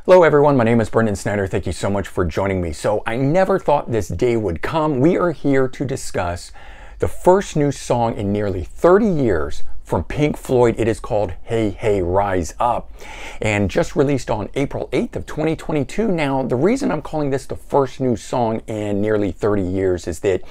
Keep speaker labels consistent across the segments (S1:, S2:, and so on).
S1: Hello everyone, my name is Brendan Snyder. Thank you so much for joining me. So I never thought this day would come. We are here to discuss the first new song in nearly 30 years from Pink Floyd. It is called Hey Hey Rise Up and just released on April 8th of 2022. Now, the reason I'm calling this the first new song in nearly 30 years is that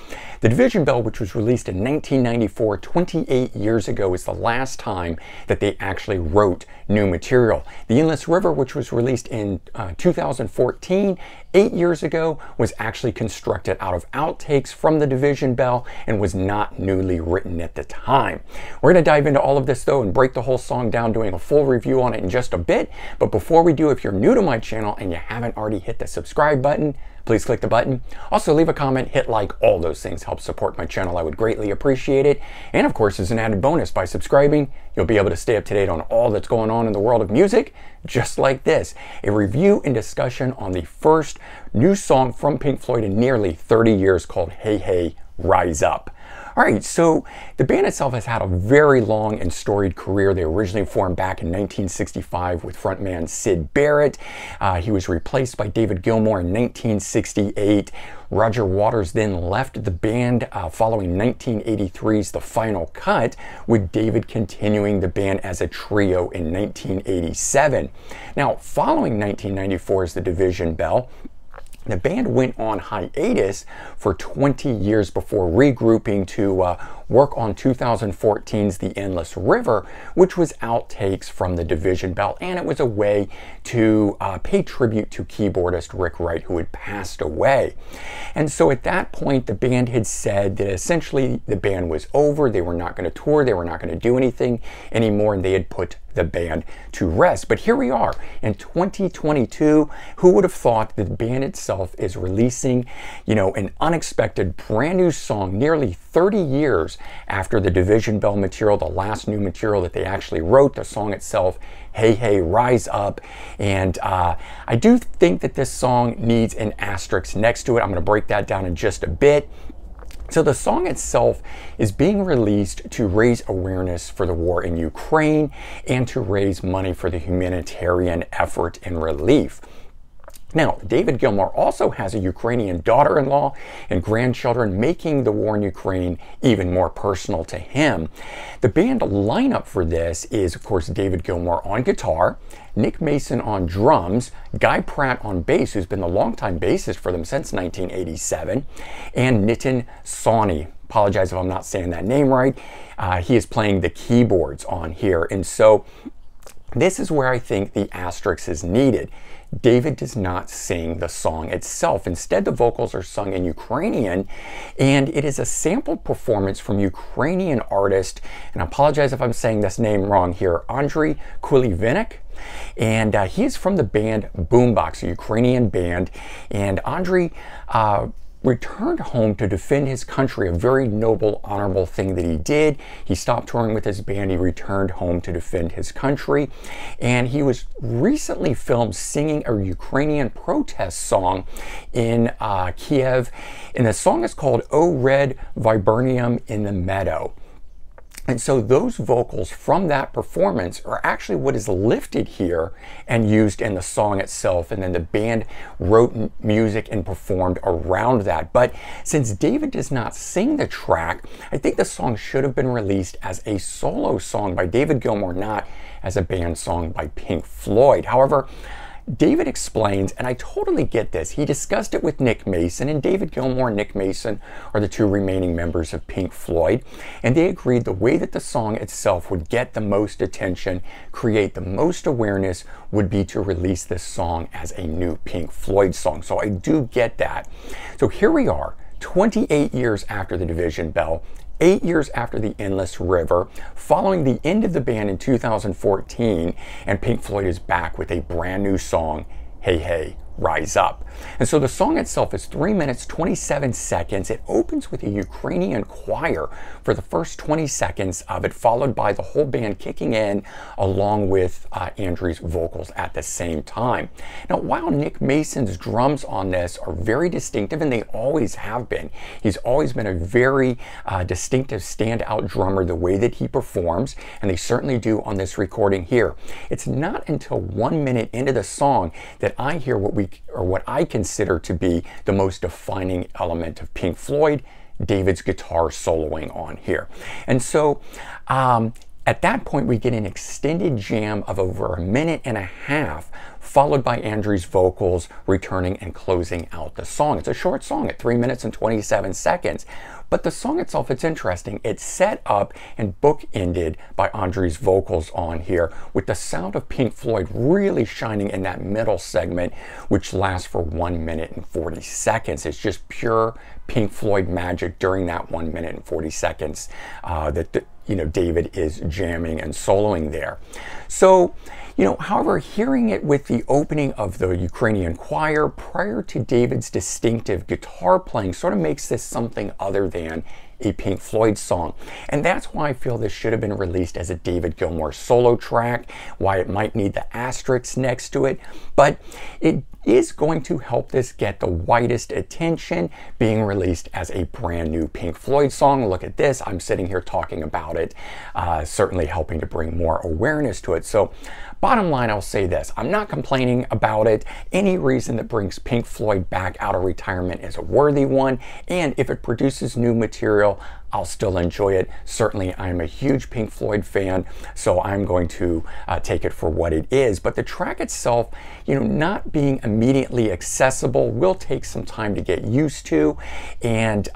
S1: The Division Bell, which was released in 1994, 28 years ago, is the last time that they actually wrote new material. The Endless River, which was released in 2014, 8 years ago, was actually constructed out of outtakes from The Division Bell and was not newly written at the time. We're going to dive into all of this though and break the whole song down, doing a full review on it in just a bit. But before we do, if you're new to my channel and you haven't already hit the subscribe button, please click the button. Also leave a comment, hit like, all those things help support my channel. I would greatly appreciate it. And of course, as an added bonus, by subscribing, you'll be able to stay up to date on all that's going on in the world of music, just like this. A review and discussion on the first new song from Pink Floyd in nearly 30 years called Hey Hey Rise Up. All right, so the band itself has had a very long and storied career. They originally formed back in 1965 with frontman Syd Barrett. He was replaced by David Gilmour in 1968. Roger Waters then left the band following 1983's The Final Cut, with David continuing the band as a trio in 1987. Now, following 1994's The Division Bell, the band went on hiatus for 20 years before regrouping to work on 2014's The Endless River, which was outtakes from The Division Bell, and it was a way to pay tribute to keyboardist Rick Wright, who had passed away. And so at that point, the band had said that essentially the band was over, they were not going to tour, they were not going to do anything anymore, and they had put the band to rest. But here we are in 2022. Who would have thought that the band itself is releasing, an unexpected brand new song nearly 30 years after the Division Bell material, the last new material that they actually wrote, the song itself, Hey Hey Rise Up. And I do think that this song needs an asterisk next to it. I'm going to break that down in just a bit. So the song itself is being released to raise awareness for the war in Ukraine and to raise money for the humanitarian effort and relief. Now, David Gilmour also has a Ukrainian daughter-in-law and grandchildren, making the war in Ukraine even more personal to him. The band lineup for this is, of course, David Gilmour on guitar, Nick Mason on drums, Guy Pratt on bass, who's been the longtime bassist for them since 1987, and Nitin Sawhney. Apologize if I'm not saying that name right. He is playing the keyboards on here. And so this is where I think the asterisk is needed. David does not sing the song itself. Instead, the vocals are sung in Ukrainian, and it is a sampled performance from Ukrainian artist, and I apologize if I'm saying this name wrong here, Andriy Kulivinik. And he is from the band Boombox, a Ukrainian band, and Andriy returned home to defend his country, a very noble, honorable thing that he did. He stopped touring with his band. He returned home to defend his country. And he was recently filmed singing a Ukrainian protest song in Kiev. And the song is called O Red Viburnum in the Meadow. And so those vocals from that performance are actually what is lifted here and used in the song itself. And then the band wrote music and performed around that. But since David does not sing the track, I think the song should have been released as a solo song by David Gilmour, not as a band song by Pink Floyd. However, David explains, and I totally get this, he discussed it with Nick Mason, and David Gilmour and Nick Mason are the two remaining members of Pink Floyd, and they agreed the way that the song itself would get the most attention, create the most awareness, would be to release this song as a new Pink Floyd song. So I do get that. So here we are, 28 years after the Division Bell, 8 years after The Endless River, following the end of the band in 2014, and Pink Floyd is back with a brand new song, Hey Hey Rise Up. And so the song itself is 3 minutes, 27 seconds. It opens with a Ukrainian choir for the first 20 seconds of it, followed by the whole band kicking in along with Andrew's vocals at the same time. Now, while Nick Mason's drums on this are very distinctive, and they always have been, he's always been a very distinctive standout drummer the way that he performs, and they certainly do on this recording here. It's not until 1 minute into the song that I hear what I consider to be the most defining element of Pink Floyd, David's guitar soloing on here. And so at that point, we get an extended jam of over 1.5 minutes, followed by Andrew's vocals returning and closing out the song. It's a short song at 3 minutes and 27 seconds. But the song itself, it's interesting. It's set up and bookended by Andrew's vocals on here, with the sound of Pink Floyd really shining in that middle segment, which lasts for 1 minute and 40 seconds. It's just pure Pink Floyd magic during that 1 minute and 40 seconds that David is jamming and soloing there. So, however, hearing it with the opening of the Ukrainian choir prior to David's distinctive guitar playing sort of makes this something other than a Pink Floyd song. And that's why I feel this should have been released as a David Gilmour solo track, why it might need the asterisk next to it, but it is going to help this get the widest attention being released as a brand new Pink Floyd song. Look at this, I'm sitting here talking about it, certainly helping to bring more awareness to it. So bottom line, I'll say this, I'm not complaining about it. Any reason that brings Pink Floyd back out of retirement is a worthy one, and if it produces new material, I'll still enjoy it. Certainly, I'm a huge Pink Floyd fan, so I'm going to take it for what it is. But the track itself, not being immediately accessible will take some time to get used to. And,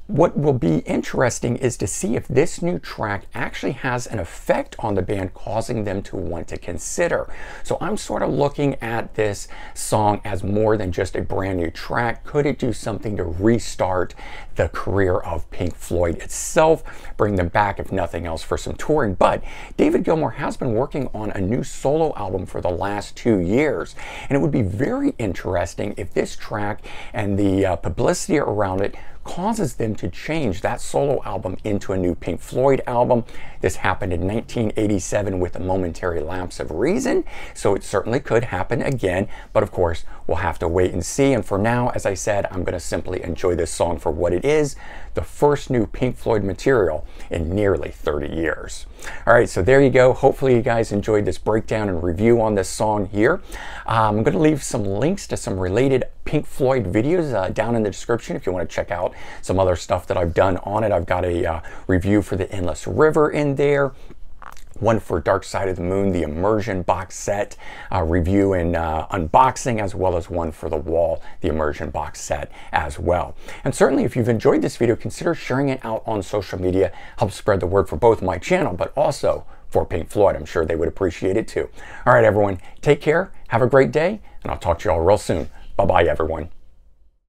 S1: what will be interesting is to see if this new track actually has an effect on the band, causing them to want to consider. So I'm sort of looking at this song as more than just a brand new track. Could it do something to restart the career of Pink Floyd itself, bring them back, if nothing else, for some touring? But David Gilmour has been working on a new solo album for the last 2 years, and it would be very interesting if this track and the publicity around it causes them to change that solo album into a new Pink Floyd album. This happened in 1987 with a momentary lapse of reason, so it certainly could happen again, but of course we'll have to wait and see. And for now, as I said, I'm going to simply enjoy this song for what it is, the first new Pink Floyd material in nearly 30 years. All right, so there you go. Hopefully you guys enjoyed this breakdown and review on this song here. I'm going to leave some links to some related Pink Floyd videos down in the description if you want to check out some other stuff that I've done on it. I've got a review for the Endless River in there, one for Darkside of the Moon, the Immersion box set review and unboxing, as well as one for The Wall, the Immersion box set as well. And certainly if you've enjoyed this video, consider sharing it out on social media. Help spread the word for both my channel, but also for Pink Floyd. I'm sure they would appreciate it too. All right, everyone, take care, have a great day, and I'll talk to you all real soon. Bye-bye, everyone.